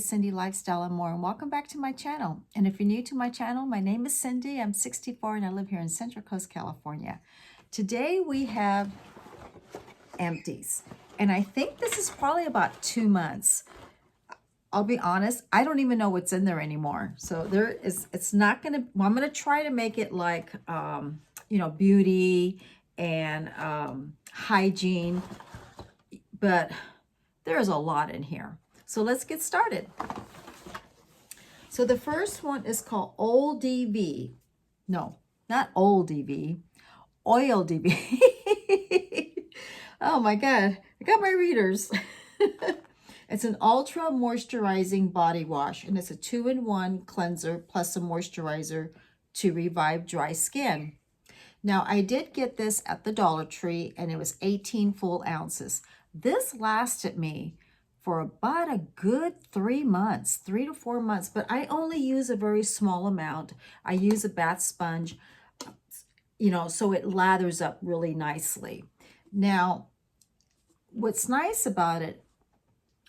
is Cindy Lifestyle and More, and welcome back to my channel. And if you're new to my channel, my name is Cindy. I'm 64 and I live here in Central Coast, California. Today we have empties, and I think this is probably about 2 months. I'll be honest, I don't even know what's in there anymore. So it's not gonna, well, I'm gonna try to make it like, you know, beauty and hygiene, but there's a lot in here. So let's get started. So the first one is called Old DV. No, not Old DV, Oil DV. Oh my God, I got my readers. It's an ultra moisturizing body wash, and it's a 2-in-1 cleanser plus a moisturizer to revive dry skin. Now, I did get this at the Dollar Tree, and it was 18 full ounces. This lasted me for about a good 3 months, 3 to 4 months, but I only use a very small amount. I use a bath sponge, you know, so it lathers up really nicely. Now, what's nice about it,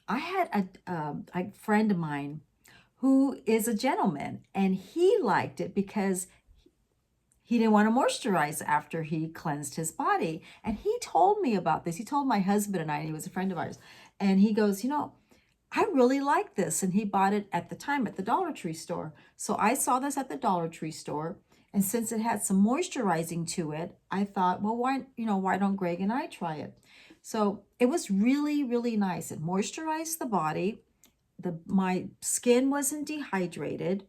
I had a friend of mine who is a gentleman, and he liked it because he didn't want to moisturize after he cleansed his body. And he told me about this. He told my husband and I, and he was a friend of ours. And he goes, you know, I really like this. And he bought it at the time at the Dollar Tree store. So I saw this at the Dollar Tree store. And since it had some moisturizing to it, I thought, well, why don't Greg and I try it? So it was really, really nice. It moisturized the body. My skin wasn't dehydrated.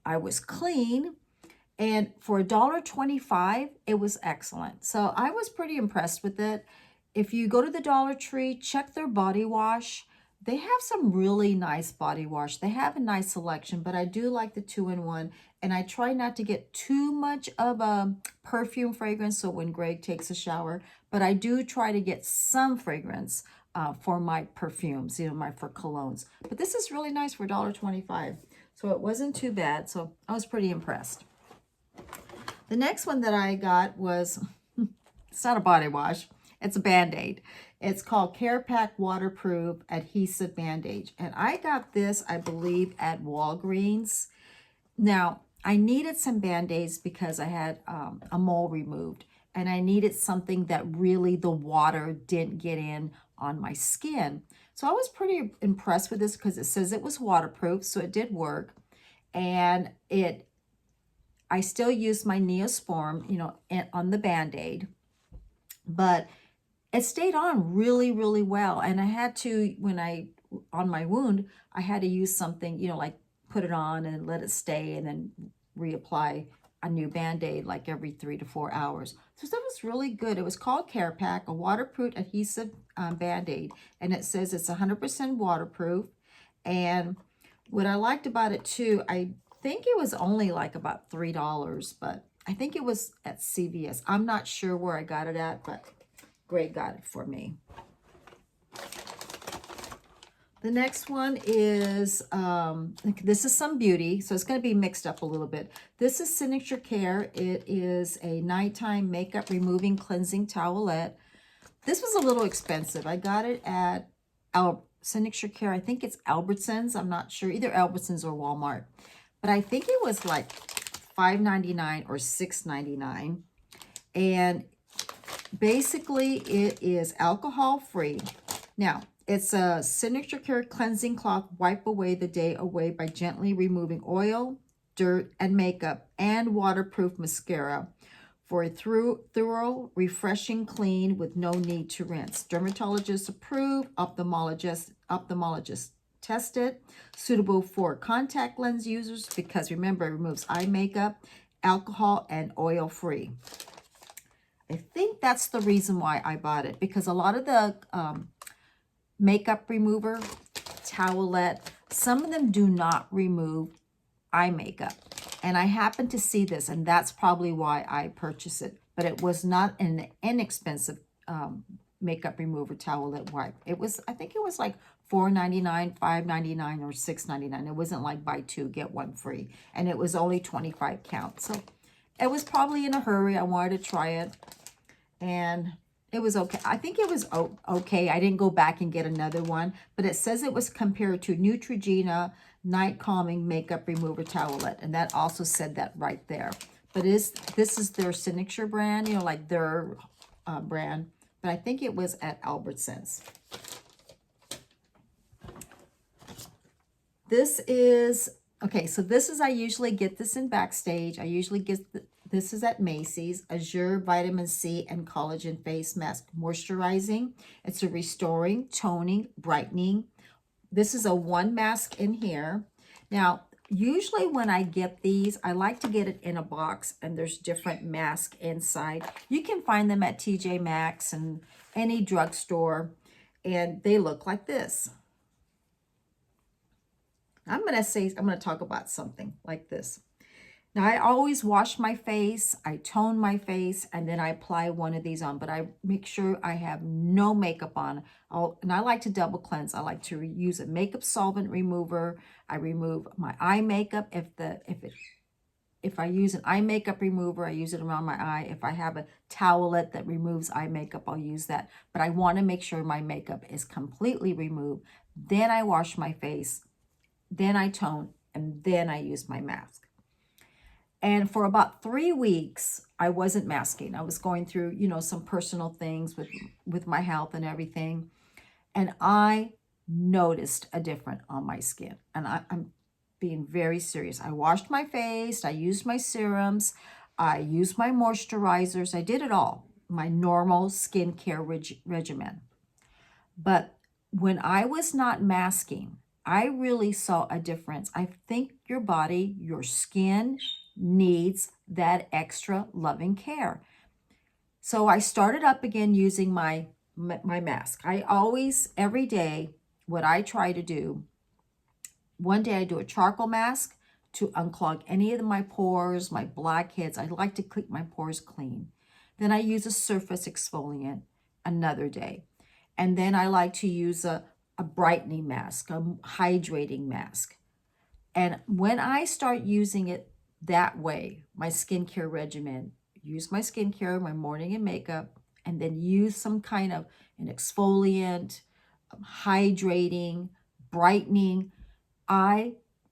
I was clean. And for $1.25, it was excellent. So I was pretty impressed with it. If you go to the Dollar Tree, check their body wash. They have some really nice body wash. They have a nice selection, but I do like the 2-in-1. And I try not to get too much of a perfume fragrance, so when Greg takes a shower, but I do try to get some fragrance for my perfumes, you know, for colognes. But this is really nice for $1.25. So it wasn't too bad. So I was pretty impressed. The next one that I got was, it's not a body wash, it's a Band-Aid. It's called CarePack Waterproof Adhesive Bandage. And I got this, I believe, at Walgreens. Now, I needed some Band-Aids because I had a mole removed. And I needed something that really the water didn't get in on my skin. So I was pretty impressed with this because it says it was waterproof, so it did work. And I still use my Neosporin, you know, on the Band-Aid, but it stayed on really, really well. And I had to, on my wound, I had to use something, you know, like put it on and let it stay and then reapply a new Band-Aid like every 3 to 4 hours. So that was really good. It was called CarePack, a waterproof adhesive Band-Aid. And it says it's 100% waterproof. And what I liked about it too, I think it was only like about $3, but I think it was at CVS. I'm not sure where I got it at, but Greg got it for me. The next one is, this is some beauty, so it's going to be mixed up a little bit. This is Signature Care. It is a nighttime makeup removing cleansing towelette. This was a little expensive. I got it at Signature Care. I think it's Albertsons. I'm not sure, either Albertsons or Walmart. But I think it was like $5.99 or $6.99. And basically it is alcohol free. Now, it's a Signature Care cleansing cloth. Wipe away the day away by gently removing oil, dirt, and makeup, and waterproof mascara for a thorough, refreshing clean with no need to rinse. Dermatologist approved, ophthalmologist tested, suitable for contact lens users because remember, it removes eye makeup, alcohol, and oil free. I think that's the reason why I bought it, because a lot of the makeup remover, towelette, some of them do not remove eye makeup. And I happened to see this, and that's probably why I purchased it. But it was not an inexpensive makeup remover towelette wipe. It was, I think it was like $4.99, $5.99, or $6.99. It wasn't like buy 2, get 1 free. And it was only 25 count. So it was probably in a hurry. I wanted to try it. And It was okay. I think it was okay. I didn't go back and get another one, but it says it was compared to Neutrogena Night Calming Makeup Remover Towelette, and that also said that right there. But this is their signature brand, you know, like their brand, but I think it was at Albertsons. This is, okay, so this is, I usually get this in Backstage. I usually get, this is at Macy's, AZURE Vitamin C and Collagen Face Mask Moisturizing. It's a restoring, toning, brightening. This is a one mask in here. Now, usually when I get these, I like to get it in a box and there's different masks inside. You can find them at TJ Maxx and any drugstore, and they look like this. I'm going to talk about something like this. Now, I always wash my face, I tone my face, and then I apply one of these on, but I make sure I have no makeup on. And I like to double cleanse. I like to use a makeup solvent remover. I remove my eye makeup. If I use an eye makeup remover, I use it around my eye. If I have a towelette that removes eye makeup, I'll use that. But I want to make sure my makeup is completely removed. Then I wash my face, then I tone, and then I use my mask. And for about 3 weeks, I wasn't masking. I was going through, you know, some personal things with my health and everything. And I noticed a difference on my skin. And I'm being very serious. I washed my face. I used my serums. I used my moisturizers. I did it all. My normal skincare regimen. But when I was not masking, I really saw a difference. I think your body, your skin needs that extra loving care. So I started up again using my mask. I always, every day, what I try to do, one day I do a charcoal mask to unclog any of my pores, my blackheads. I like to keep my pores clean. Then I use a surface exfoliant another day. And then I like to use a brightening mask, a hydrating mask. And when I start using it that way, my skincare regimen, use my skincare, my morning and makeup, and then use some kind of an exfoliant, hydrating, brightening,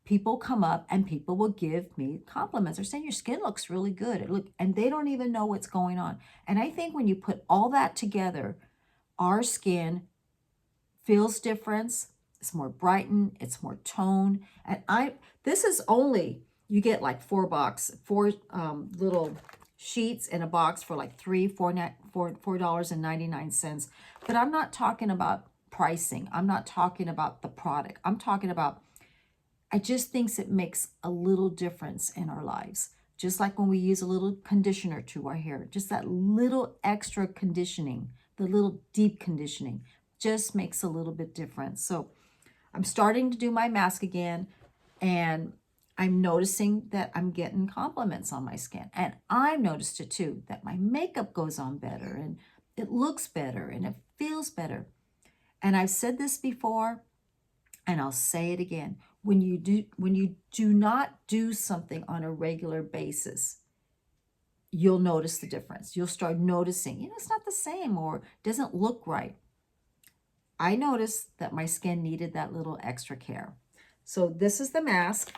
people come up and people will give me compliments. They're saying your skin looks really good. And they don't even know what's going on. And I think when you put all that together, our skin feels different. It's more brightened. It's more toned. And this is only, you get like four little sheets in a box for like $4.99. But I'm not talking about pricing. I'm not talking about the product. I'm talking about, I just think it makes a little difference in our lives. Just like when we use a little conditioner to our hair, just that little extra conditioning, the little deep conditioning just makes a little bit difference. So I'm starting to do my mask again, and I'm noticing that I'm getting compliments on my skin. And I've noticed it too, that my makeup goes on better and it looks better and it feels better. And I've said this before, and I'll say it again. When you do not do something on a regular basis, you'll notice the difference. You'll start noticing, it's not the same or doesn't look right. I noticed that my skin needed that little extra care. So this is the mask.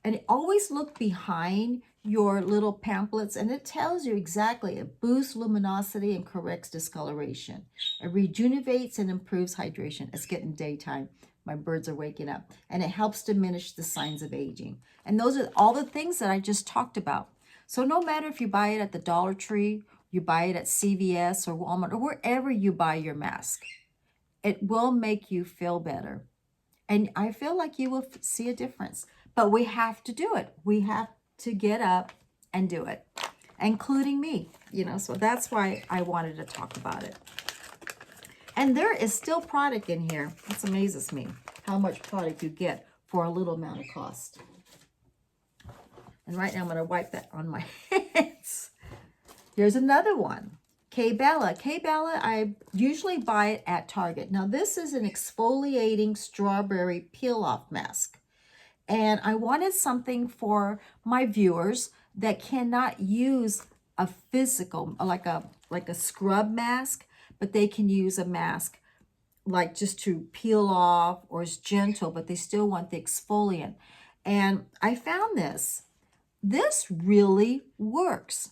And always look behind your little pamphlets, and it tells you exactly. It boosts luminosity and corrects discoloration. It rejuvenates and improves hydration. It's getting daytime. My birds are waking up. And it helps diminish the signs of aging. And those are all the things that I just talked about. So no matter if you buy it at the Dollar Tree, you buy it at CVS or Walmart, or wherever you buy your mask, it will make you feel better. And I feel like you will see a difference. But we have to do it. We have to get up and do it, including me, so that's why I wanted to talk about it. And there is still product in here. It amazes me how much product you get for a little amount of cost. And right now I'm going to wipe that on my hands. Here's another one. K-Bella. K-Bella, I usually buy it at Target. Now this is an exfoliating strawberry peel-off mask. And I wanted something for my viewers that cannot use a physical, like a scrub mask, but they can use a mask like just to peel off, or it's gentle, but they still want the exfoliant. And I found this. This really works.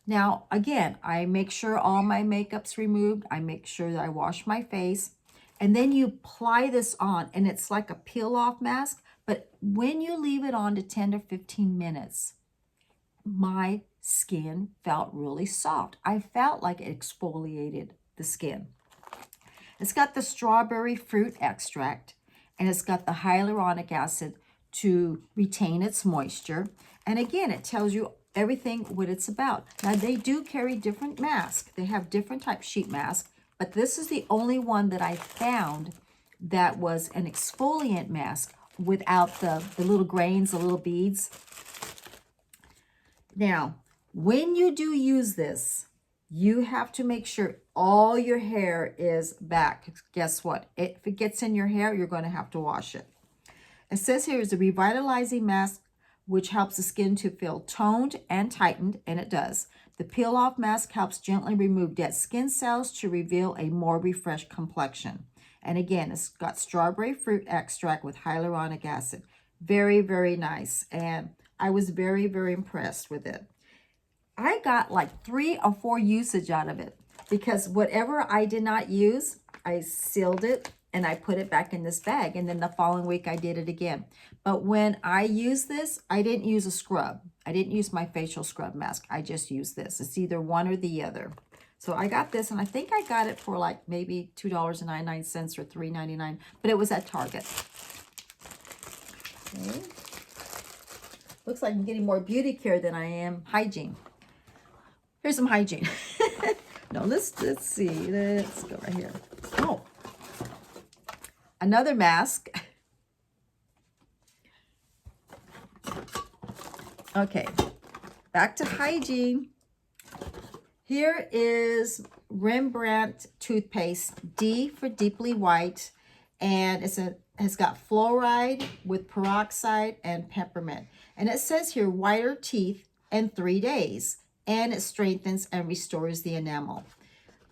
Now, again, I make sure all my makeup's removed. I make sure that I wash my face. And then you apply this on, and it's like a peel-off mask. But when you leave it on to 10 to 15 minutes, my skin felt really soft. I felt like it exfoliated the skin. It's got the strawberry fruit extract, and it's got the hyaluronic acid to retain its moisture. And again, it tells you everything what it's about. Now, they do carry different masks. They have different type sheet masks, but this is the only one that I found that was an exfoliant mask without the little grains, the little beads. Now, when you do use this, you have to make sure all your hair is back. Guess what? If it gets in your hair, you're going to have to wash it. It says here is a revitalizing mask which helps the skin to feel toned and tightened, and it does. The peel-off mask helps gently remove dead skin cells to reveal a more refreshed complexion. And again, it's got strawberry fruit extract with hyaluronic acid. Very, very nice. And I was very, very impressed with it. I got like 3 or 4 usage out of it, because whatever I did not use, I sealed it and I put it back in this bag. And then the following week I did it again. But when I use this, I didn't use a scrub. I didn't use my facial scrub mask. I just used this. It's either one or the other. So I got this, and I think I got it for like maybe $2.99 or $3.99, but it was at Target. Okay. Looks like I'm getting more beauty care than I am hygiene. Here's some hygiene. No, let's see. Let's go right here. Oh, another mask. Okay, back to hygiene. Here is Rembrandt toothpaste, D for deeply white, and has got fluoride with peroxide and peppermint. And it says here whiter teeth in 3 days. And it strengthens and restores the enamel.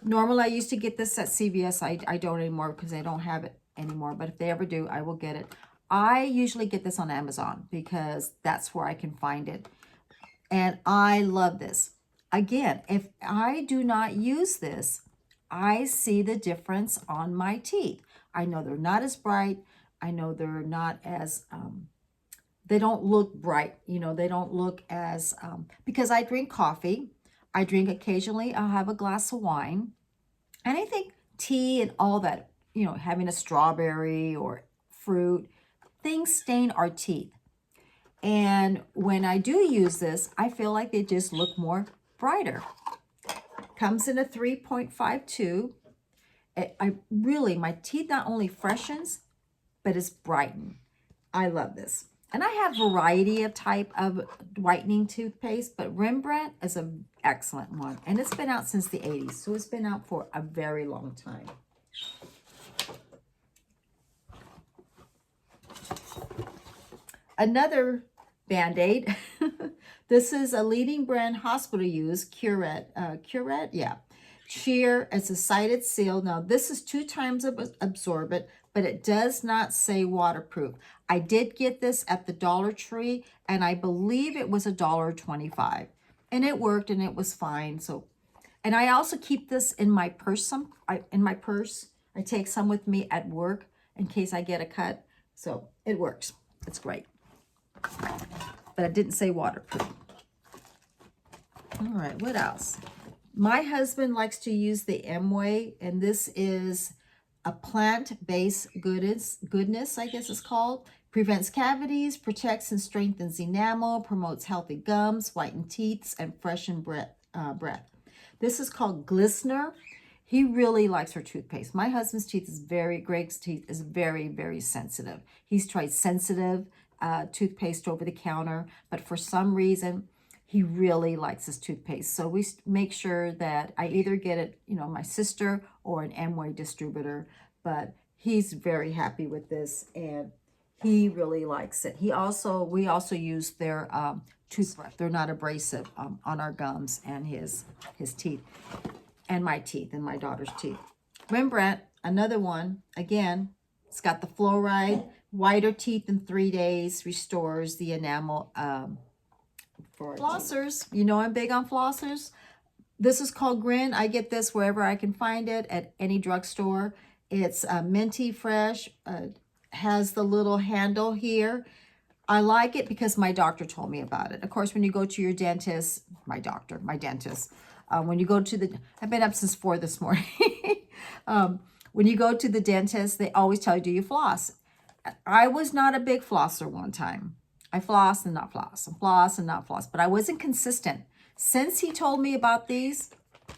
Normally, I used to get this at CVS. I don't anymore because I don't have it anymore. But if they ever do, I will get it. I usually get this on Amazon because that's where I can find it. And I love this. Again, if I do not use this, I see the difference on my teeth. I know they're not as bright. I know they're not as... they don't look bright, you know, they don't look as, because I drink coffee, I drink occasionally, I'll have a glass of wine, and I think tea and all that, you know, having a strawberry or fruit, things stain our teeth. And when I do use this, I feel like they just look more brighter. Comes in a 3.52. My teeth not only freshens, but it's brightened. I love this. And I have a variety of type of whitening toothpaste, but Rembrandt is an excellent one. And it's been out since the 80s, so it's been out for a very long time. Another Band-Aid. This is a leading brand hospital use, CURAD, yeah. Sheer, it's a sided seal. Now, this is 2 times absorbent, but it does not say waterproof. I did get this at the Dollar Tree, and I believe it was $1.25. And it worked, and it was fine. So, and I also keep this in my purse. I take some with me at work in case I get a cut. So it works. It's great. But I didn't say waterproof. All right, what else? My husband likes to use the Amway, and this is a plant-based goodness, I guess it's called. Prevents cavities, protects and strengthens enamel, promotes healthy gums, whitened teeth, and freshen breath. This is called Glistener. He really likes her toothpaste. My husband's Gregg's teeth is very, very sensitive. He's tried sensitive toothpaste over the counter, but for some reason, he really likes his toothpaste. So we make sure that I either get it, you know, my sister or an Amway distributor, but he's very happy with this and he really likes it. We also use their toothbrush. They're not abrasive on our gums and his teeth. and my teeth and my daughter's teeth. Rembrandt, another one. Again, it's got the fluoride. Whiter teeth in 3 days, restores the enamel. For flossers, you know I'm big on flossers. This is called Grin. I get this wherever I can find it, at any drugstore. It's minty fresh, has the little handle here. I like it because my doctor told me about it. Of course, when you go to your dentist, my dentist, when you go to the, I've been up since 4 this morning. When you go to the dentist, they always tell you, do you floss? I was not a big flosser one time. I floss and not floss, and floss and not floss, but I wasn't consistent. Since he told me about these,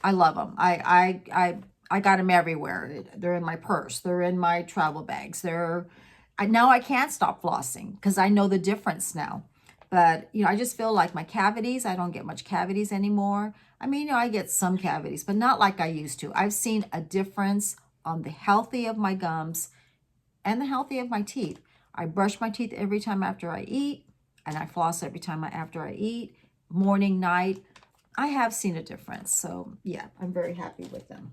I love them. I got them everywhere. They're in my purse. They're in my travel bags. Now I can't stop flossing because I know the difference now. But, you know, I just feel like my cavities, I don't get much cavities anymore. I mean, you know, I get some cavities, but not like I used to. I've seen a difference on the healthy of my gums and the healthy of my teeth. I brush my teeth every time after I eat, and I floss every time after I eat, morning, night. I have seen a difference. So yeah, I'm very happy with them.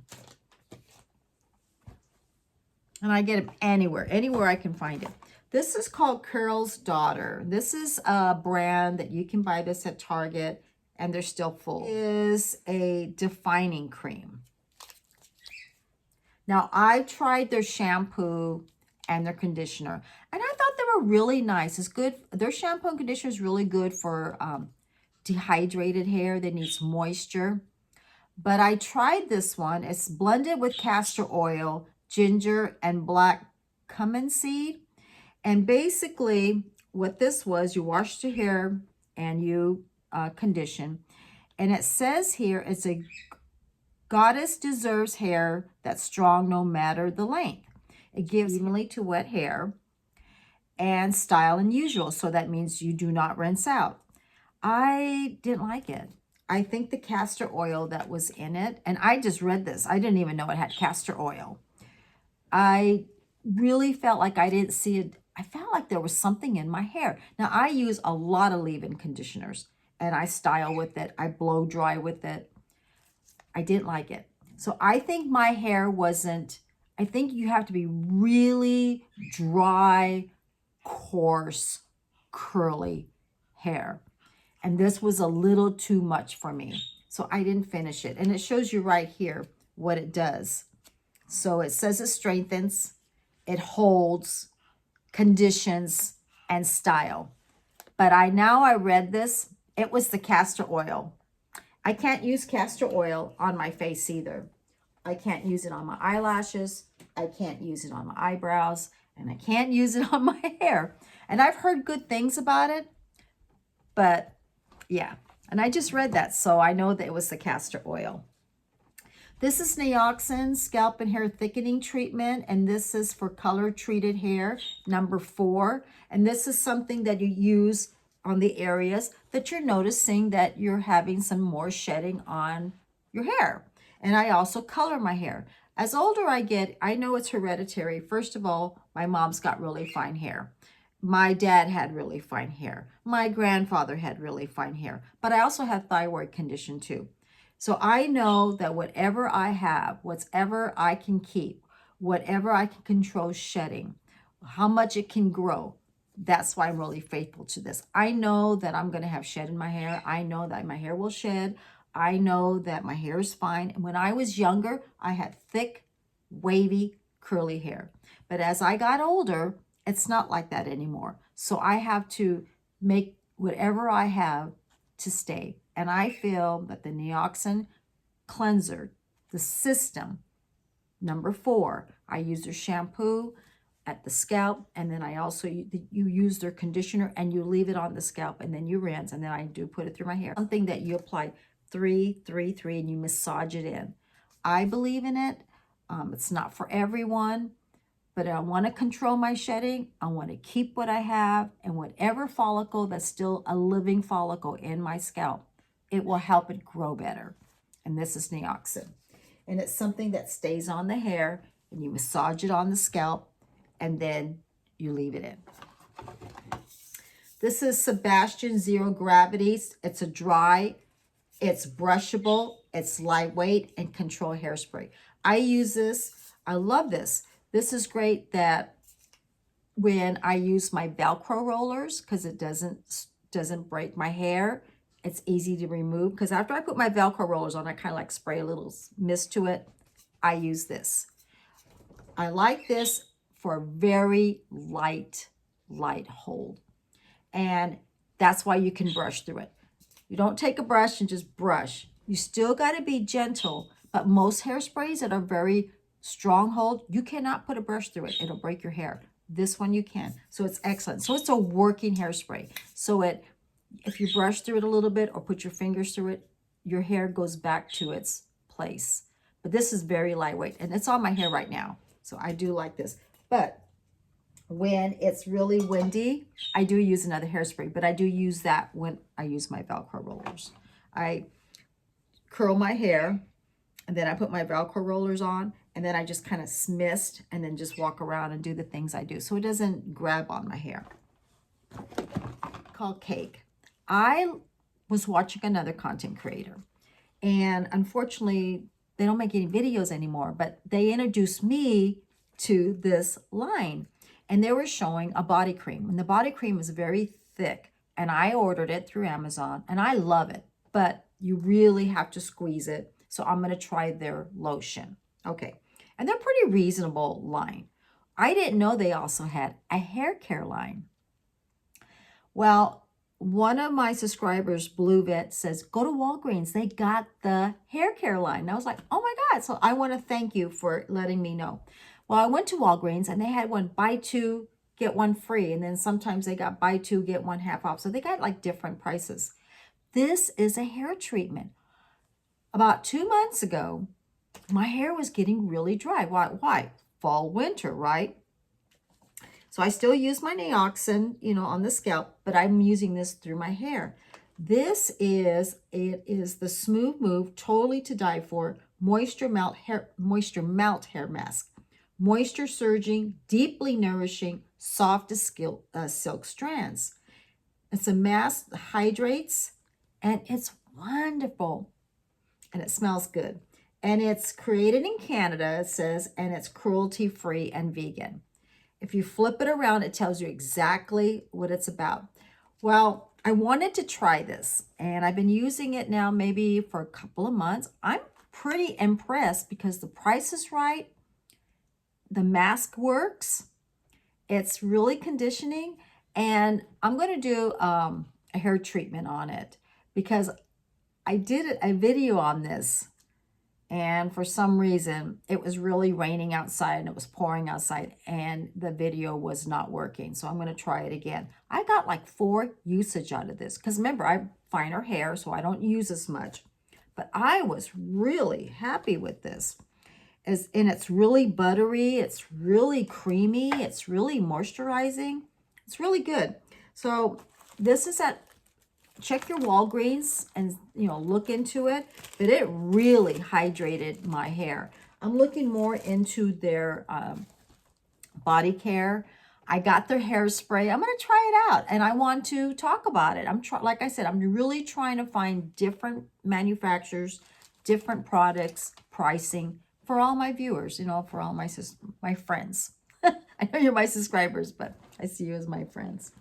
And I get them anywhere I can find it. This is called Curl's Daughter. This is a brand that you can buy this at Target, and they're still full. It is a defining cream. Now, I tried their shampoo and their conditioner, and I thought they were really nice. It's good. Their shampoo and conditioner is really good for dehydrated hair that needs moisture. But I tried this one. It's blended with castor oil, ginger, and black cumin seed. And basically what this was, you washed your hair and you condition. And it says here, it's a goddess deserves hair that's strong no matter the length. It gives evenly to wet hair and style unusual. So that means you do not rinse out. I didn't like it. I think the castor oil that was in it, and I just read this. I didn't even know it had castor oil. I really felt like I didn't see it. I felt like there was something in my hair. Now, I use a lot of leave-in conditioners, and I style with it. I blow dry with it. I didn't like it. So I think my hair wasn't, I think you have to be really dry, coarse, curly hair. And this was a little too much for me. So I didn't finish it. And it shows you right here what it does. So it says it strengthens, it holds, conditions, and style. But I read this, it was the castor oil. I can't use castor oil on my face either. I can't use it on my eyelashes. I can't use it on my eyebrows. And I can't use it on my hair. And I've heard good things about it. But yeah, and I just read that, so I know that it was the castor oil. This is nioxin scalp and hair thickening treatment, and this is for color treated hair, number 4. And this is something that you use on the areas that you're noticing that you're having some more shedding on your hair. And I also color my hair. As older I get, I know it's hereditary. First of all, my mom's got really fine hair. My dad had really fine hair. My grandfather had really fine hair. But I also have thyroid condition too. So I know that whatever I have, whatever I can keep, whatever I can control shedding, how much it can grow, that's why I'm really faithful to this. I know that I'm going to have shed in my hair. I know that my hair will shed. I know that my hair is fine. And when I was younger, I had thick, wavy, curly hair. But as I got older, it's not like that anymore. So I have to make whatever I have to stay. And I feel that the nioxin cleanser, the system, number 4, I use their shampoo at the scalp, and then I also, you use their conditioner and you leave it on the scalp, and then you rinse, and then I do put it through my hair. Something that you apply 3, 3, 3, and you massage it in. I believe in it. It's not for everyone. But I want to control my shedding. I want to keep what I have, and whatever follicle that's still a living follicle in my scalp, it will help it grow better. And this is nioxin. And it's something that stays on the hair, and you massage it on the scalp, and then you leave it in. This is Sebastian Zero Gravity. It's a dry It's brushable, it's lightweight, and control hairspray. I use this. I love this. This is great that when I use my Velcro rollers, because it doesn't break my hair. It's easy to remove, because after I put my Velcro rollers on, I kind of like spray a little mist to it. I use this. I like this for a very light hold. And that's why you can brush through it. You don't take a brush and just brush. You still got to be gentle, but most hairsprays that are very strong hold, you cannot put a brush through it. It'll break your hair. This one you can. So it's excellent. So it's a working hairspray. So if you brush through it a little bit or put your fingers through it, your hair goes back to its place. But this is very lightweight, and it's on my hair right now. So I do like this. But when it's really windy, I do use another hairspray, but I do use that when I use my Velcro rollers. I curl my hair, and then I put my Velcro rollers on, and then I just kind of mist and then just walk around and do the things I do so it doesn't grab on my hair. Called Cake. I was watching another content creator, and unfortunately they don't make any videos anymore, but they introduced me to this line, and they were showing a body cream, and the body cream is very thick, and I ordered it through Amazon, and I love it, but you really have to squeeze it. So I'm going to try their lotion. Okay. And they're pretty reasonable line. I didn't know they also had a hair care line. Well, one of my subscribers, Blue Vet, says, go to Walgreens. They got the hair care line. And I was like, oh my God. So I want to thank you for letting me know. Well, I went to Walgreens and they had one buy two, get one free. And then sometimes they got buy two, get one half off. So they got like different prices. This is a hair treatment. About 2 months ago, my hair was getting really dry. Why? Fall, winter, right? So I still use my nioxin, on the scalp, but I'm using this through my hair. It is the Smooth Move, totally to die for, Moisture Melt Hair Mask. Moisture surging, deeply nourishing, soft as silk strands. It's a mask that hydrates, and it's wonderful. And it smells good. And it's created in Canada, it says, and it's cruelty-free and vegan. If you flip it around, it tells you exactly what it's about. Well, I wanted to try this, and I've been using it now maybe for a couple of months. I'm pretty impressed because the price is right. The mask works. It's really conditioning, and I'm going to do a hair treatment on it because I did a video on this, and for some reason it was really raining outside and it was pouring outside and the video was not working. So I'm going to try it again. I got like 4 usage out of this because remember, I have finer hair, so I don't use as much. But I was really happy with this. And it's really buttery, it's really creamy, it's really moisturizing. It's really good. So this is check your Walgreens and look into it, but it really hydrated my hair. I'm looking more into their body care. I got their hairspray. I'm going to try it out and I want to talk about it. Like I said, I'm really trying to find different manufacturers, different products, pricing for all my viewers, for all my friends. I know you're my subscribers, but I see you as my friends.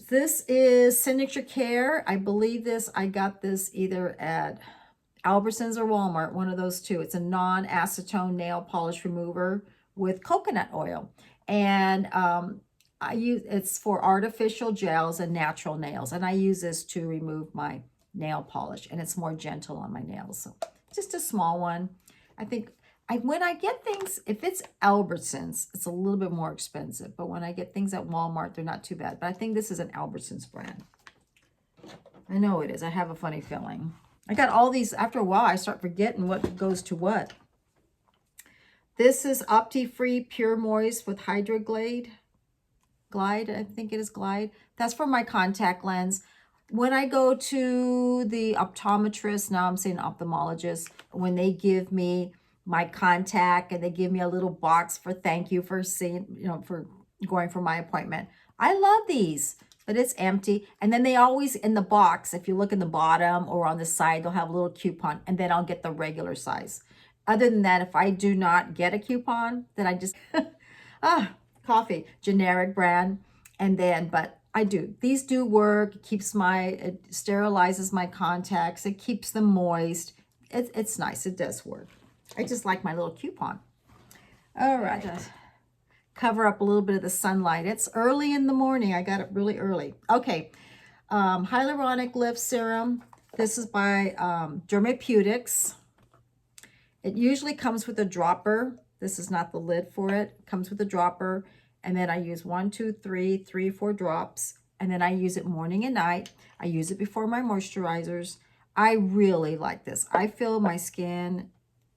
This is Signature Care. I believe I got this either at Albertsons or Walmart, one of those two. It's a non-acetone nail polish remover with coconut oil. And it's for artificial gels and natural nails. And I use this to remove my nail polish, and it's more gentle on my nails. So just a small one. I think when I get things, if it's Albertsons, it's a little bit more expensive. But when I get things at Walmart, they're not too bad. But I think this is an Albertsons brand. I know it is. I have a funny feeling. I got all these. After a while, I start forgetting what goes to what. This is Opti-Free Pure Moist with Hydra Glide. I think it is Glide. That's for my contact lens. When I go to the optometrist, now I'm saying ophthalmologist, when they give me my contact and they give me a little box for thank you for seeing, for going for my appointment. I love these. but it's empty. And then they always, in the box, if you look in the bottom or on the side, they'll have a little coupon, and then I'll get the regular size. Other than that, if I do not get a coupon, then I just, coffee, generic brand. And then, but I do. These do work. It keeps it sterilizes my contacts. It keeps them moist. It's nice. It does work. I just like my little coupon. All right. Cover up a little bit of the sunlight. It's early in the morning. I got it really early. Okay. Hyaluronic Lift Serum. This is by Dermapeutics. It usually comes with a dropper. This is not the lid for it. It comes with a dropper. And then I use 1, 2, 3, 4 drops. And then I use it morning and night. I use it before my moisturizers. I really like this. I feel my skin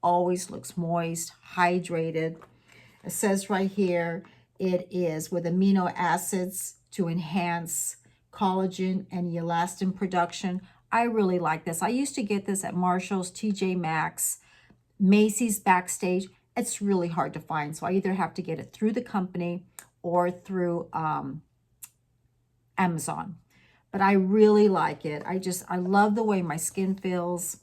always looks moist, hydrated. It says right here, it is with amino acids to enhance collagen and elastin production. I really like this. I used to get this at Marshall's, TJ Maxx, Macy's, Backstage. It's really hard to find, so I either have to get it through the company or through Amazon. But I really like it. I love the way my skin feels,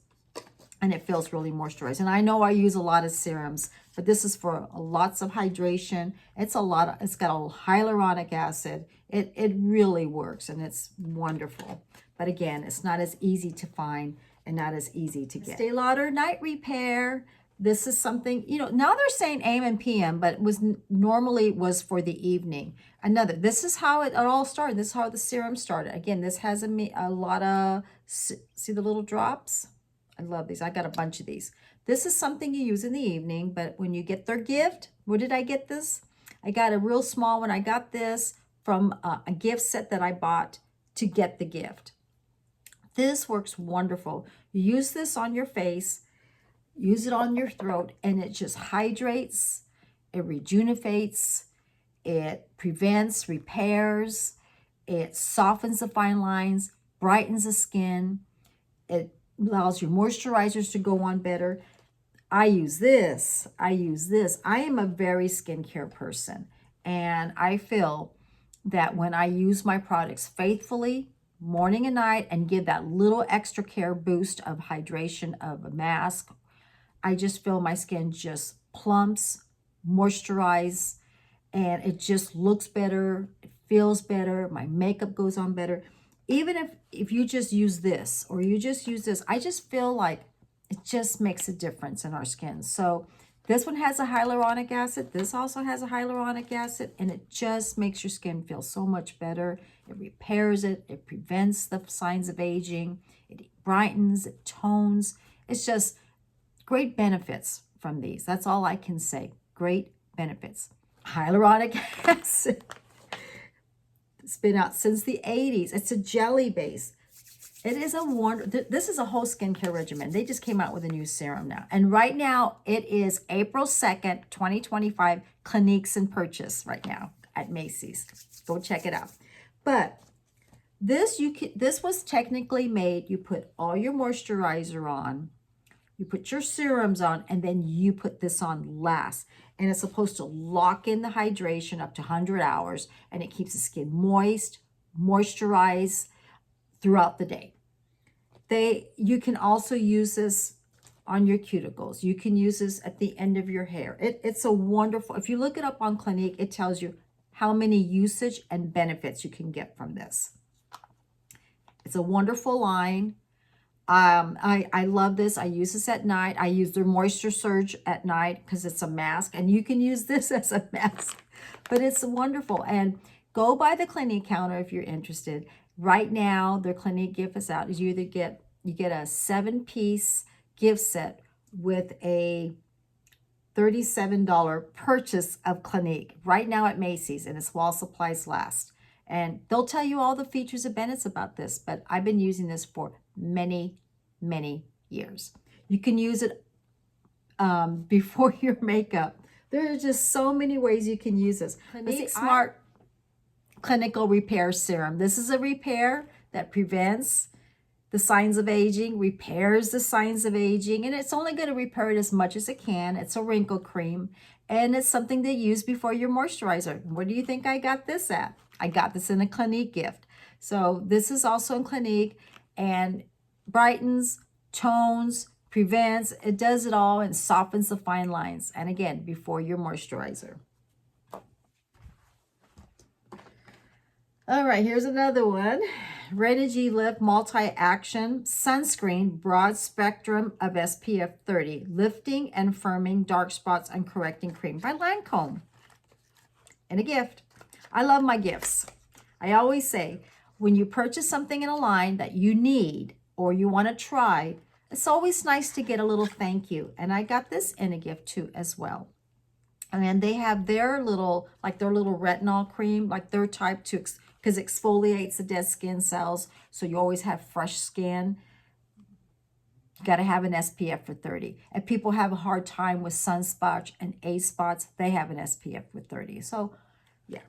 and it feels really moisturized. And I know I use a lot of serums, but this is for lots of hydration. It's got a hyaluronic acid. It really works, and it's wonderful. But again, it's not as easy to find and not as easy to get. Estee Lauder Night Repair. This is something, you know, now they're saying AM and PM, but it was normally was for the evening. This is how it all started. This is how the serum started. Again, this has a lot of, see the little drops? I love these. I got a bunch of these. This is something you use in the evening, but when you get their gift, where did I get this? I got a real small one. I got this from a gift set that I bought to get the gift. This works wonderful. You use this on your face, use it on your throat, and it just hydrates, it rejuvenates, it prevents, repairs, it softens the fine lines, brightens the skin, it allows your moisturizers to go on better. I use this. I am a very skincare person, and I feel that when I use my products faithfully, morning and night, and give that little extra care boost of hydration of a mask, I just feel my skin just plumps, moisturize, and it just looks better. It feels better. My makeup goes on better. Even if you just use this or you just use this, I just feel like it just makes a difference in our skin. So this one has a hyaluronic acid. This also has a hyaluronic acid, and it just makes your skin feel so much better. It repairs it. It prevents the signs of aging. It brightens, it tones. It's just great benefits from these. That's all I can say. Great benefits. Hyaluronic acid. It's been out since the 80s. It's a jelly base. It is a wonder. This is a whole skincare regimen. They just came out with a new serum now. And right now, it is April 2nd, 2025, Cliniques and purchase right now at Macy's. Go check it out. But this was technically made, you put all your moisturizer on, you put your serums on, and then you put this on last. And it's supposed to lock in the hydration up to 100 hours, and it keeps the skin moist, moisturized throughout the day. You can also use this on your cuticles. You can use this at the end of your hair. It's a wonderful, if you look it up on Clinique, it tells you how many usage and benefits you can get from this. It's a wonderful line. I love this. I use this at night. I use their Moisture Surge at night because it's a mask, and you can use this as a mask, but it's wonderful. And go by the Clinique counter if you're interested. Right now, their Clinique gift is out. You get a 7-piece gift set with a $37 purchase of Clinique right now at Macy's, and it's while supplies last. And they'll tell you all the features and benefits about this, but I've been using this for many, many years. You can use it before your makeup. There are just so many ways you can use this. Clinique Smart Clinical Repair Serum. This is a repair that prevents the signs of aging, repairs the signs of aging, and it's only going to repair it as much as it can. It's a wrinkle cream, and it's something to use before your moisturizer. Where do you think I got this at? I got this in a Clinique gift. So this is also in Clinique, and brightens, tones, prevents, it does it all, and softens the fine lines. And again, before your moisturizer. All right, here's another one. Renogy Lift Multi-Action Sunscreen, broad spectrum of SPF 30, lifting and firming dark spots and correcting cream by Lancome. And a gift. I love my gifts. I always say, when you purchase something in a line that you need or you want to try, it's always nice to get a little thank you. And I got this in a gift too as well. And they have their little, their little retinol cream, like their type to, because it exfoliates the dead skin cells. So you always have fresh skin. You got to have an SPF for 30. If people have a hard time with sunspots and age spots, they have an SPF for 30. So yeah,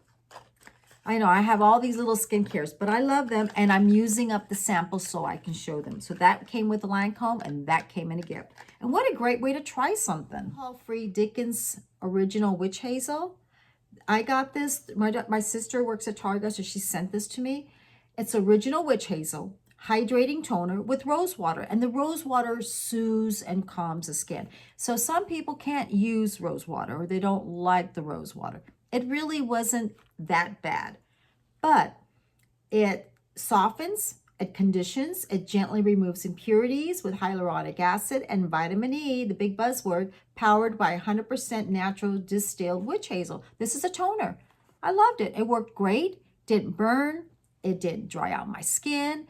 I know I have all these little skincare, but I love them, and I'm using up the samples so I can show them. So that came with the Lancome, and that came in a gift. And what a great way to try something. Alcohol-free Dickens Original Witch Hazel. I got this. My sister works at Target, so she sent this to me. It's Original Witch Hazel hydrating toner with rose water, and the rose water soothes and calms the skin. So some people can't use rose water, or they don't like the rose water. It really wasn't that bad, but it softens, it conditions, it gently removes impurities with hyaluronic acid and vitamin E, the big buzzword, powered by 100% natural distilled witch hazel. This is a toner. I loved it. It worked great. Didn't burn. It didn't dry out my skin.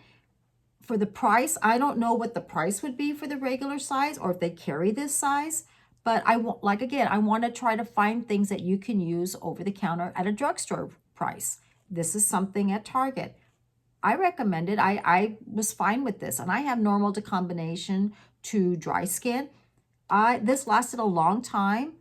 For the price, I don't know what the price would be for the regular size, or if they carry this size. But I want to try to find things that you can use over the counter at a drugstore price. This is something at Target. I recommend it. I was fine with this, and I have normal to combination to dry skin. This lasted a long time,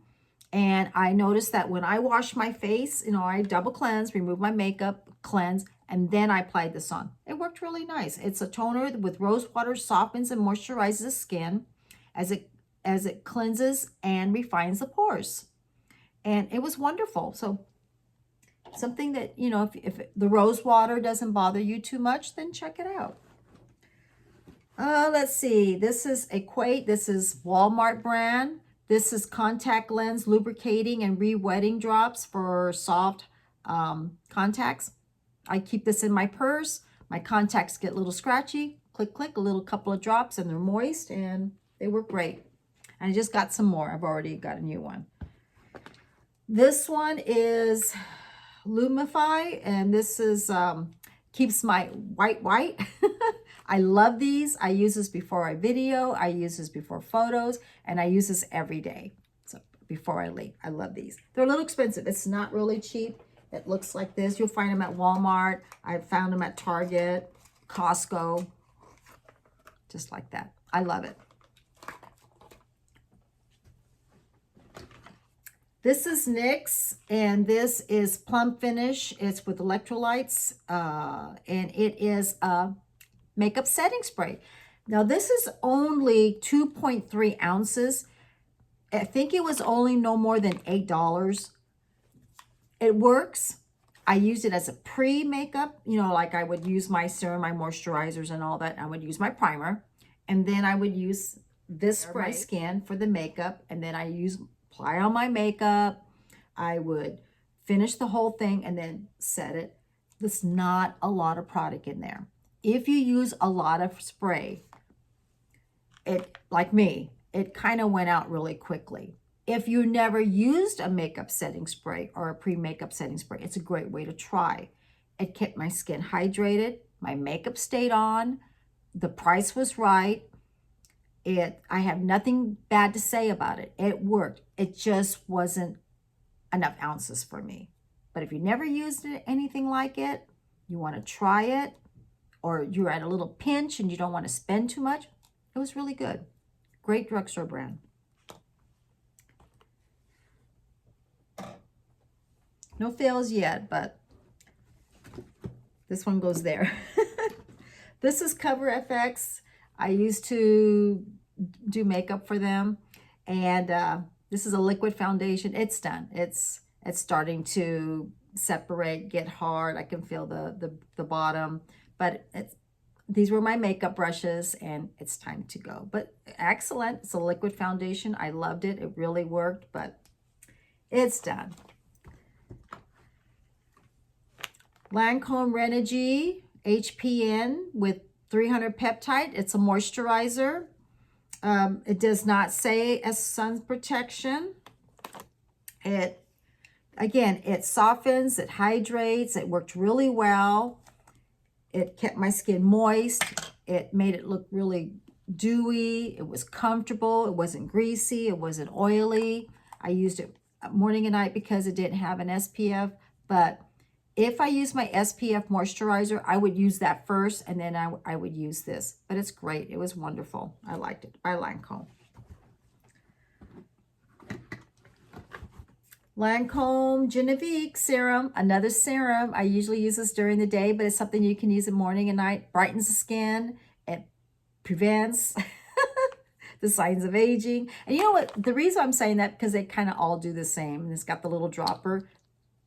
and I noticed that when I wash my face, I double cleanse, remove my makeup, cleanse, and then I applied this on. It worked really nice. It's a toner with rose water, softens and moisturizes the skin as it cleanses and refines the pores. And it was wonderful. So something that, if the rose water doesn't bother you too much, then check it out. Let's see. This is Equate. This is Walmart brand. This is contact lens lubricating and re-wetting drops for soft contacts. I keep this in my purse. My contacts get a little scratchy. Click, click, a couple of drops, and they're moist, and they work great. And I just got some more. I've already got a new one. This one is Lumify, and this is keeps my white. I love these. I use this before I video. I use this before photos, and I use this every day. So before I leave, I love these. They're a little expensive. It's not really cheap. It looks like this. You'll find them at Walmart. I found them at Target, Costco, just like that. I love it. This is NYX, and this is Plum Finish. It's with electrolytes, and it is a makeup setting spray. Now, this is only 2.3 ounces. I think it was only no more than $8. It works. I used it as a pre-makeup, like I would use my serum, my moisturizers and all that. I would use my primer, and then I would use this for my skin for the makeup, and then apply on my makeup. I would finish the whole thing and then set it. There's not a lot of product in there. If you use a lot of spray, like me, it kind of went out really quickly. If you never used a makeup setting spray or a pre-makeup setting spray, it's a great way to try. It kept my skin hydrated. My makeup stayed on. The price was right. I have nothing bad to say about it. It worked. It just wasn't enough ounces for me. But if you never used anything like it, you want to try it, or you're at a little pinch and you don't want to spend too much, it was really good. Great drugstore brand. No fails yet, but this one goes there. This is Cover FX. I used to do makeup for them, and this is a liquid foundation. It's done. It's starting to separate, get hard. I can feel the bottom, but these were my makeup brushes and it's time to go. But excellent. It's a liquid foundation. I loved it. It really worked, but it's done. Lancome Renogy HPN with 300 peptide. It's a moisturizer. It does not say as sun protection. Again, it softens, it hydrates, it worked really well. It kept my skin moist. It made it look really dewy. It was comfortable. It wasn't greasy. It wasn't oily. I used it morning and night because it didn't have an SPF. But if I use my SPF moisturizer, I would use that first and then I would use this. But it's great. It was wonderful. I liked it. By Lancome. Lancome Genefique Serum, another serum. I usually use this during the day, but it's something you can use in morning and night. Brightens the skin. It prevents the signs of aging. And you know what? The reason I'm saying that, because they kind of all do the same. And it's got the little dropper.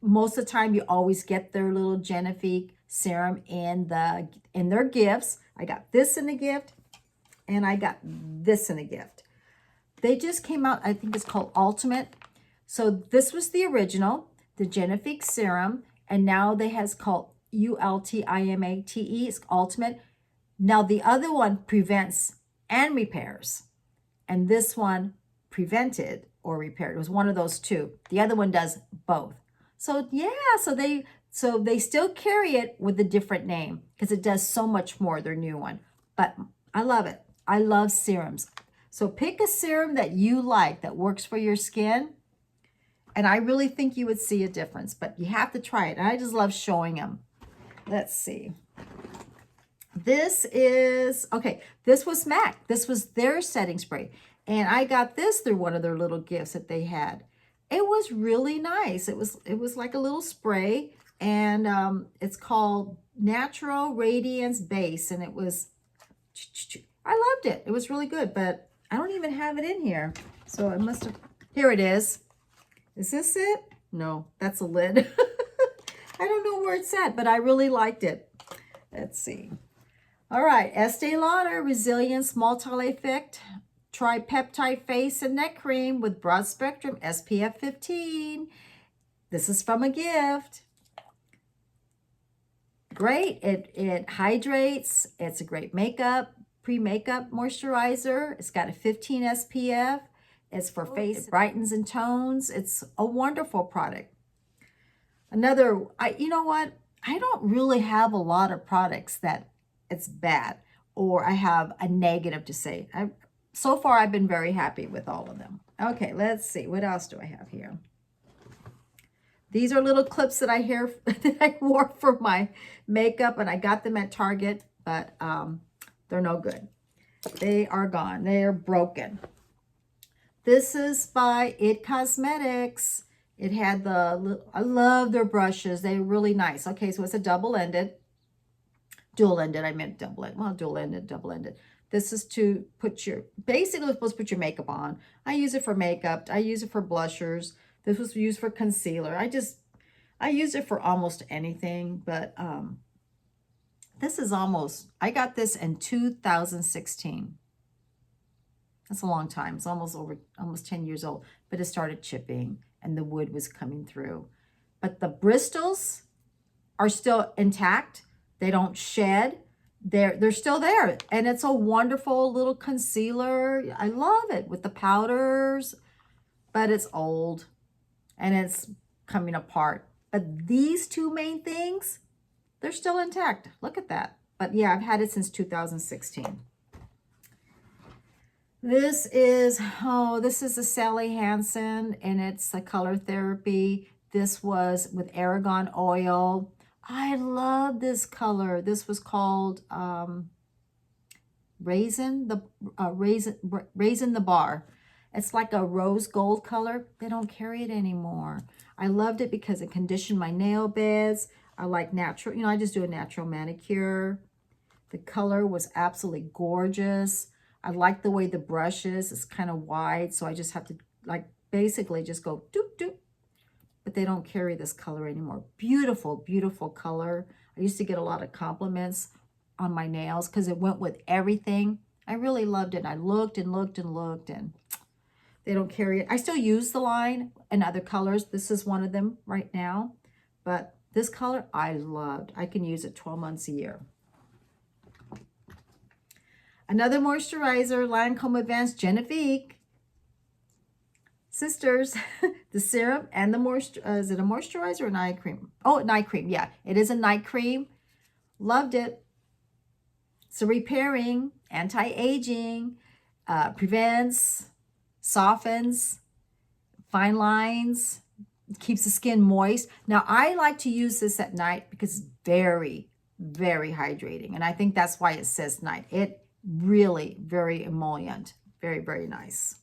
Most of the time, you always get their little Genefique serum in their gifts. I got this in the gift, and I got this in the gift. They just came out, I think it's called Ultimate. So this was the original, the Genefique Serum, and now they has called Ultimate. It's Ultimate. Now the other one prevents and repairs, and this one prevented or repaired. It was one of those two. The other one does both. So yeah, so they still carry it with a different name because it does so much more, their new one. But I love it. I love serums. So pick a serum that you like that works for your skin. And I really think you would see a difference, but you have to try it. And I just love showing them. Let's see. This is, okay, this was MAC. This was their setting spray. And I got this through one of their little gifts that they had. It was really nice. It was like a little spray. And it's called Natural Radiance Base. And it was, I loved it. It was really good, but I don't even have it in here. So I must have, here it is. Is this it? No, that's a lid. I don't know where it's at, but I really liked it. Let's see. All right, Estee Lauder Resilience Multi-Effect Tripeptide Face and Neck Cream with Broad Spectrum SPF 15. This is from a gift. Great. It hydrates. It's a great makeup, pre-makeup moisturizer. It's got a 15 SPF. It's for face. It brightens and tones. It's a wonderful product. Another, you know what? I don't really have a lot of products that it's bad or I have a negative to say. So far, I've been very happy with all of them. Okay, let's see. What else do I have here? These are little clips that I wore for my makeup, and I got them at Target, but they're no good. They are gone. They are broken. This is by IT Cosmetics. It had I love their brushes. They're really nice. Okay, so it's a dual-ended. I meant double-ended. Well, dual-ended, double-ended. This is to put basically it's supposed to put your makeup on. I use it for makeup. I use it for blushers. This was used for concealer. I use it for almost anything, but this is I got this in 2016. That's a long time. It's almost 10 years old, but it started chipping and the wood was coming through. But the bristles are still intact. They don't shed. They're still there. And it's a wonderful little concealer. I love it with the powders, but it's old and it's coming apart. But these two main things, they're still intact. Look at that. But yeah, I've had it since 2016. This is a Sally Hansen, and it's a color therapy. This was with argan oil. I love this color. This was called Raisin the Bar. It's like a rose gold color. They don't carry it anymore. I loved it because it conditioned my nail beds. I like natural, I just do a natural manicure. The color was absolutely gorgeous. I like the way the brush is. It's kind of wide, so I just have to basically just go doop, doop. but they don't carry this color anymore. Beautiful, beautiful color. I used to get a lot of compliments on my nails because it went with everything. I really loved it. I looked and looked and looked, and they don't carry it. I still use the line in other colors. This is one of them right now, but this color I loved. I can use it 12 months a year. Another moisturizer, Lancome Advanced Genefique. Sisters, the serum and the is it a moisturizer or night cream? Oh, night cream. Yeah, it is a night cream. Loved it. So repairing, anti-aging, prevents, softens, fine lines, keeps the skin moist. Now, I like to use this at night because it's very, very hydrating. And I think that's why it says night. It really, very emollient. Very, very nice.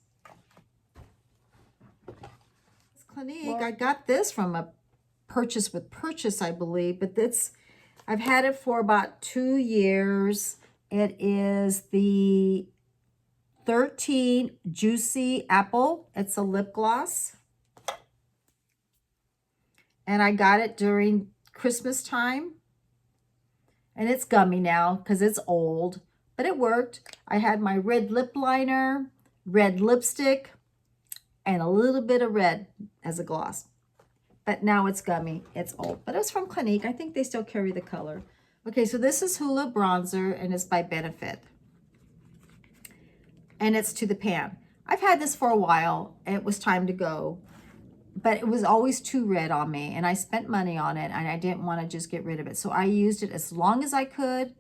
Clinique, I got this from a purchase with purchase, I believe, but I've had it for about 2 years. It is the 13 Juicy Apple. It's a lip gloss. And I got it during Christmas time. And it's gummy now because it's old, but it worked. I had my red lip liner, red lipstick, and a little bit of red as a gloss. But now it's gummy. It's old. But it was from Clinique. I think they still carry the color. Okay, so this is Hoola Bronzer, and it's by Benefit. And it's to the pan. I've had this for a while. It was time to go. But it was always too red on me, and I spent money on it, and I didn't want to just get rid of it. So I used it as long as I could.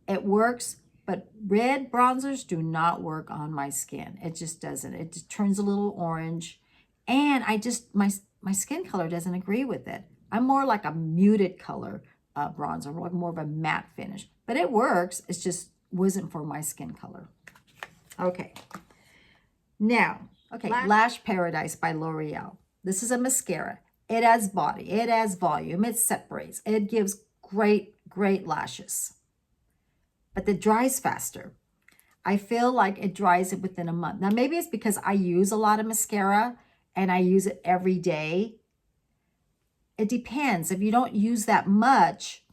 It works. But red bronzers do not work on my skin. It just doesn't. It just turns a little orange. And my skin color doesn't agree with it. I'm more like a muted color bronzer, like more of a matte finish. But it works. It just wasn't for my skin color. Okay. Now, okay, Lash Paradise by L'Oreal. This is a mascara. It has body. It has volume. It separates. It gives great, great lashes. But it dries faster. I feel like it dries it within a month. Now, maybe it's because I use a lot of mascara and I use it every day. It depends. If you don't use that much,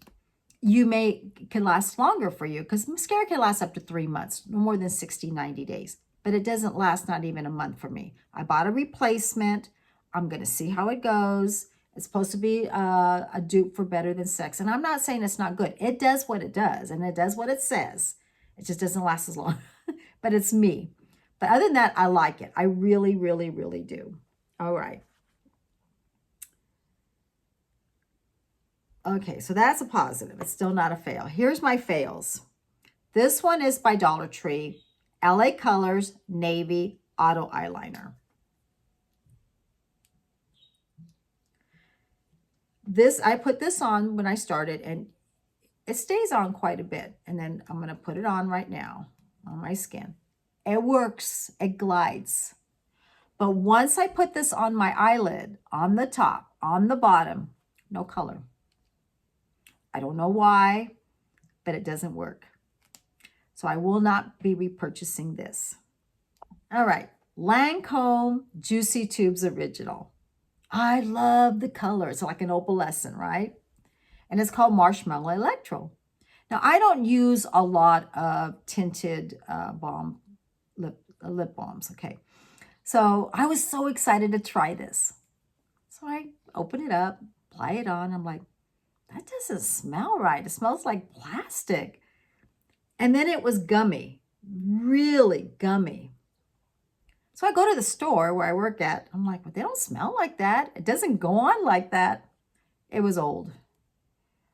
can last longer for you because mascara can last up to 3 months, no more than 60, 90 days. But it doesn't last not even a month for me. I bought a replacement. I'm going to see how it goes. It's supposed to be a dupe for Better Than Sex. And I'm not saying it's not good. It does what it does, and it does what it says. It just doesn't last as long. But it's me. But other than that, I like it. I really, really, really do. All right. Okay, so that's a positive. It's still not a fail. Here's my fails. This one is by Dollar Tree. LA Colors Navy Auto Eyeliner. I put this on when I started, and it stays on quite a bit. And then I'm going to put it on right now on my skin. It works. It glides. But once I put this on my eyelid, on the top, on the bottom, no color. I don't know why, but it doesn't work. So I will not be repurchasing this. All right. Lancome Juicy Tubes Original. I love the color. It's like an opalescent, right? And it's called Marshmallow Electro. Now, I don't use a lot of tinted lip balms, okay? So I was so excited to try this. So I open it up, apply it on. I'm like, that doesn't smell right. It smells like plastic. And then it was gummy, really gummy. So I go to the store where I work at. I'm like, well, they don't smell like that. It doesn't go on like that. It was old.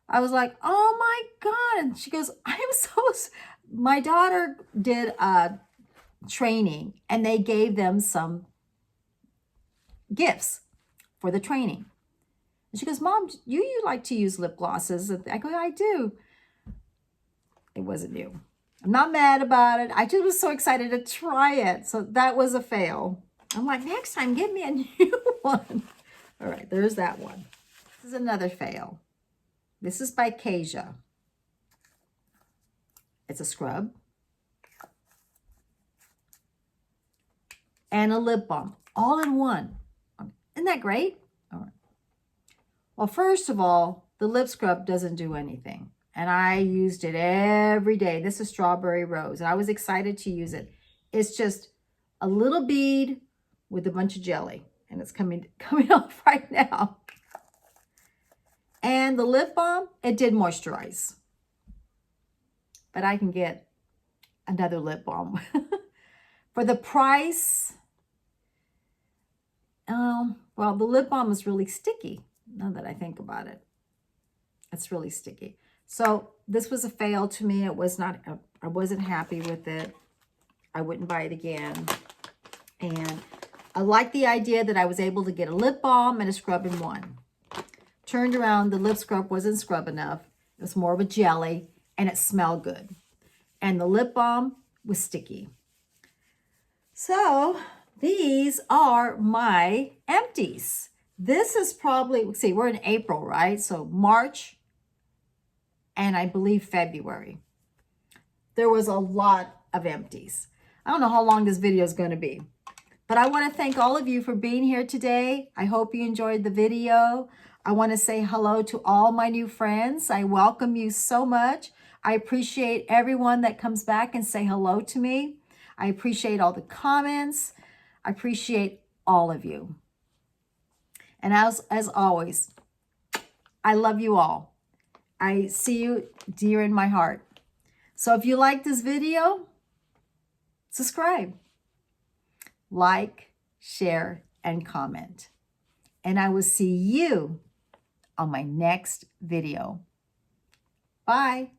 I was like, oh my God. And she goes, my daughter did a training and they gave them some gifts for the training. And she goes, Mom, you like to use lip glosses? I go, I do. It wasn't new. I'm not mad about it. I just was so excited to try it. So that was a fail. I'm like, next time, give me a new one. All right, there's that one. This is another fail. This is by Kasia. It's a scrub. And a lip balm, all in one. Isn't that great? All right. Well, first of all, the lip scrub doesn't do anything. And I used it every day. This is Strawberry Rose, and I was excited to use it. It's just a little bead with a bunch of jelly, and it's coming off right now. And the lip balm, it did moisturize. But I can get another lip balm. For the price, well, the lip balm is really sticky, now that I think about it. It's really sticky. So this was a fail to me. It was not, I wasn't happy with it. I wouldn't buy it again. And I like the idea that I was able to get a lip balm and a scrub in one. Turned around, the lip scrub wasn't scrub enough. It was more of a jelly, and it smelled good. And the lip balm was sticky. So these are my empties. This is probably, let's see, we're in April, right? So March and I believe February. There was a lot of empties. I don't know how long this video is going to be, but I want to thank all of you for being here today. I hope you enjoyed the video. I want to say hello to all my new friends. I welcome you so much. I appreciate everyone that comes back and say hello to me. I appreciate all the comments. I appreciate all of you. And as always, I love you all. I see you dear in my heart. So if you like this video, subscribe, like, share, and comment. And I will see you on my next video. Bye.